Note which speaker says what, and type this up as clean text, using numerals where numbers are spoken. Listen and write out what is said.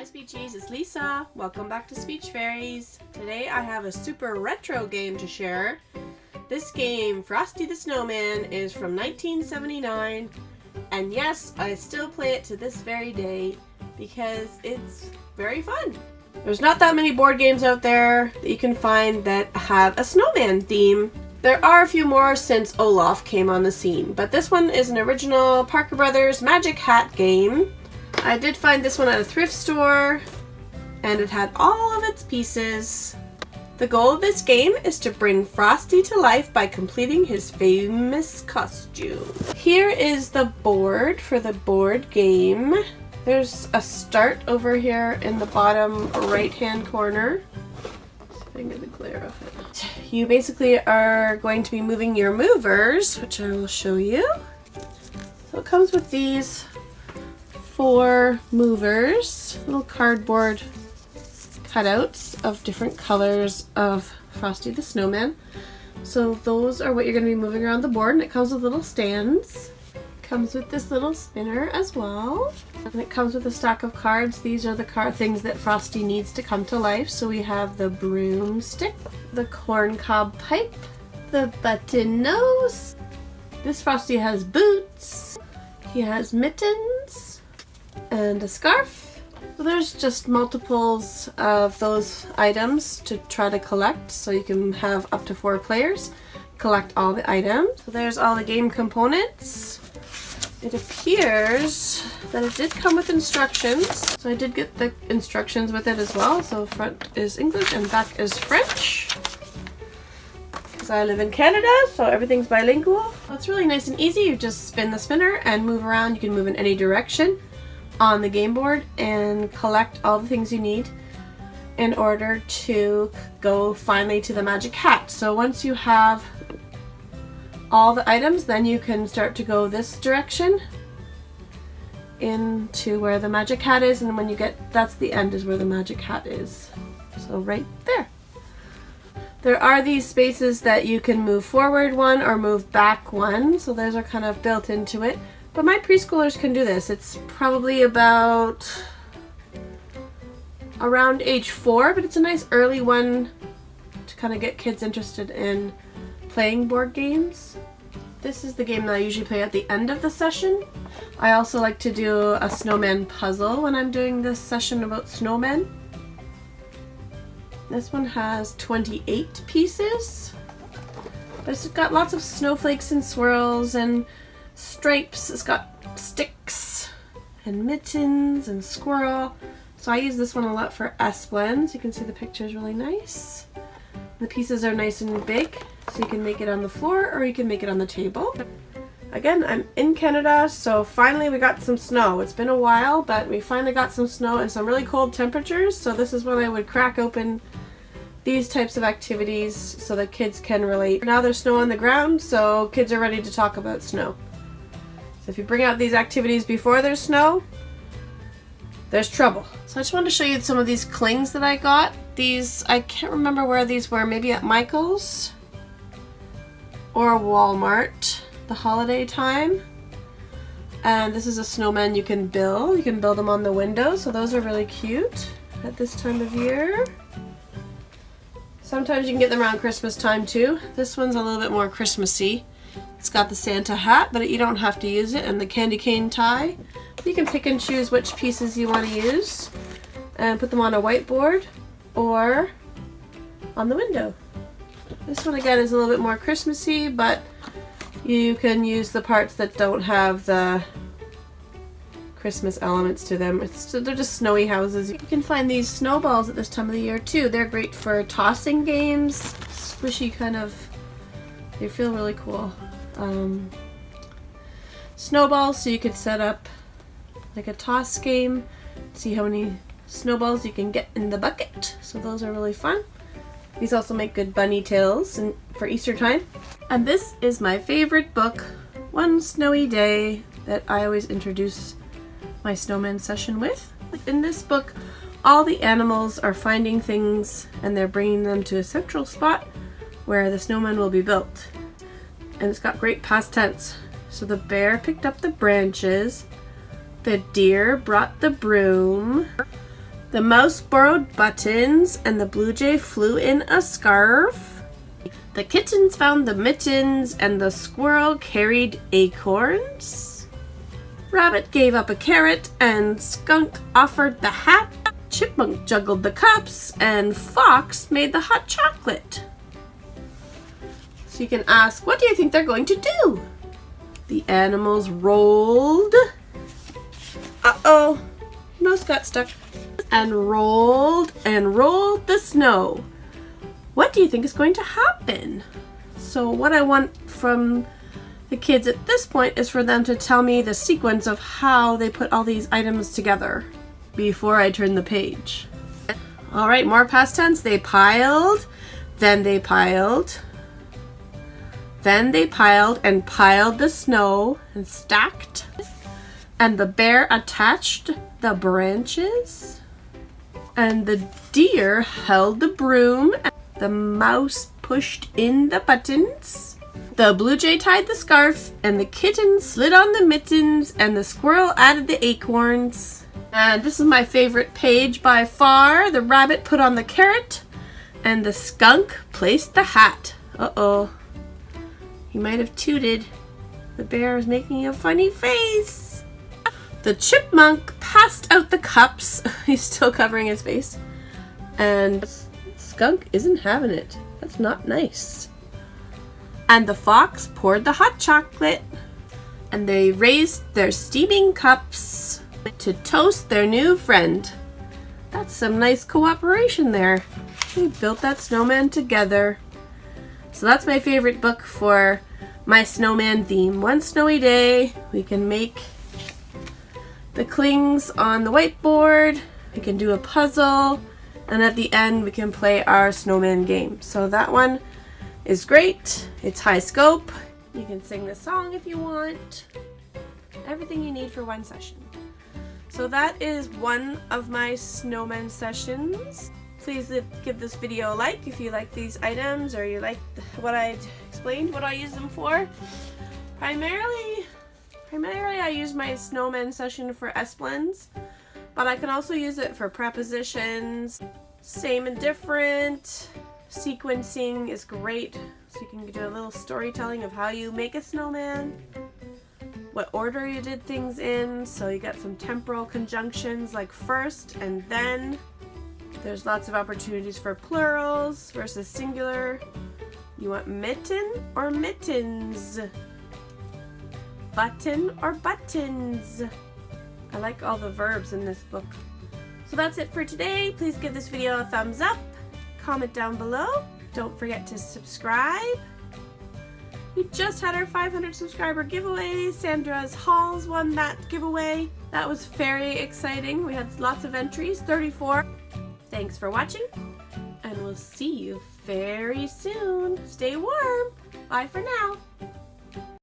Speaker 1: Speechies, it's Lisa. Welcome back to Speech Fairies. Today I have a super retro game to share. This game, Frosty the Snowman, is from 1979, and yes, I still play it to this very day because it's very fun. There's not that many board games out there that you can find that have a snowman theme. There are a few more since Olaf came on the scene, but this one is an original Parker Brothers Magic Hat game. I did find this one at a thrift store, and it had all of its pieces. The goal of this game is to bring Frosty to life by completing his famous costume. Here is the board for the board game. There's a start over here in the bottom right-hand corner. See if I can get the glare off it. You basically are going to be moving your movers, which I will show you. So it comes with these 4 movers, little cardboard cutouts of different colors of Frosty the Snowman. So those are what you're going to be moving around the board, and it comes with little stands. It comes with this little spinner as well, and it comes with a stack of cards. These are the things that Frosty needs to come to life. So we have the broomstick, the corncob pipe, the button nose. This Frosty has boots. He has mittens and a scarf. So there's just multiples of those items to try to collect, so you can have up to 4 players collect all the items. So there's all the game components. It appears that it did come with instructions, so I did get the instructions with it as well. So front is English and back is French, because I live in Canada, so everything's bilingual. So it's really nice and easy. You just spin the spinner and move around. You can move in any direction on the game board and collect all the things you need in order to go finally to the magic hat. So once you have all the items, then you can start to go this direction into where the magic hat is, and when you get, that's the end, is where the magic hat is. So right there. There are these spaces that you can move forward 1 or move back 1, so those are kind of built into it. But my preschoolers can do this. It's probably about around age 4, but it's a nice early one to kind of get kids interested in playing board games. This is the game that I usually play at the end of the session. I also like to do a snowman puzzle when I'm doing this session about snowmen. This one has 28 pieces, but it's got lots of snowflakes and swirls and stripes. It's got sticks and mittens and squirrel. So I use this one a lot for S-blends. You can see the picture is really nice. The pieces are nice and big, so you can make it on the floor or you can make it on the table. Again, I'm in Canada, so finally we got some snow. It's been a while, but we finally got some snow and some really cold temperatures, so this is when I would crack open these types of activities so that kids can relate. Now there's snow on the ground, so kids are ready to talk about snow. So if you bring out these activities before there's snow, there's trouble. So I just wanted to show you some of these clings that I got. These, I can't remember where these were, maybe at Michael's or Walmart, the holiday time. And this is a snowman you can build. You can build them on the window, so those are really cute at this time of year. Sometimes you can get them around Christmas time too. This one's a little bit more Christmassy. It's got the Santa hat, but you don't have to use it, and the candy cane tie. You can pick and choose which pieces you want to use and put them on a whiteboard or on the window. This one again is a little bit more Christmassy, but you can use the parts that don't have the Christmas elements to them. They're just snowy houses. You can find these snowballs at this time of the year too. They're great for tossing games, squishy kind of. They feel really cool. Snowballs, so you could set up like a toss game, see how many snowballs you can get in the bucket. So those are really fun. These also make good bunny tails for Easter time. And this is my favorite book, One Snowy Day, that I always introduce my snowman session with. In this book, all the animals are finding things and they're bringing them to a central spot where the snowman will be built. And it's got great past tense. So the bear picked up the branches, the deer brought the broom, The mouse borrowed buttons, and the blue jay flew in a scarf. The kittens found the mittens, and the squirrel carried acorns. Rabbit gave up a carrot, and skunk offered the hat. Chipmunk juggled the cups, and fox made the hot chocolate. So you can ask, what do you think they're going to do? The animals rolled. Uh-oh, mouse got stuck. And rolled the snow. What do you think is going to happen? So what I want from the kids at this point is for them to tell me the sequence of how they put all these items together before I turn the page. All right, more past tense. They piled, then they piled, then they piled and piled the snow and stacked. And the bear attached the branches. And the deer held the broom. The mouse pushed in the buttons. The blue jay tied the scarf, and the kitten slid on the mittens, and the squirrel added the acorns. And this is my favorite page by far. The rabbit put on the carrot, and the skunk placed the hat. Uh-oh. He might have tooted. The bear is making a funny face. The chipmunk passed out the cups. He's still covering his face. And skunk isn't having it. That's not nice. And the fox poured the hot chocolate. And they raised their steaming cups to toast their new friend. That's some nice cooperation there. We built that snowman together. So that's my favorite book for my snowman theme. One snowy day, we can make the clings on the whiteboard, we can do a puzzle, and at the end we can play our snowman game. So that one is great. It's high scope. You can sing the song if you want. Everything you need for one session. So that is one of my snowman sessions. Please give this video a like if you like these items or you like what I explained, what I use them for. Primarily I use my snowman session for S-blends, but I can also use it for prepositions, same and different. Sequencing is great, so you can do a little storytelling of how you make a snowman, what order you did things in, so you got some temporal conjunctions like first and then. There's lots of opportunities for plurals versus singular. You want mitten or mittens? Button or buttons? I like all the verbs in this book. So that's it for today. Please give this video a thumbs up. Comment down below. Don't forget to subscribe. We just had our 500 subscriber giveaway. Sandra's Halls won that giveaway. That was very exciting. We had lots of entries, 34. Thanks for watching, and we'll see you very soon. Stay warm. Bye for now.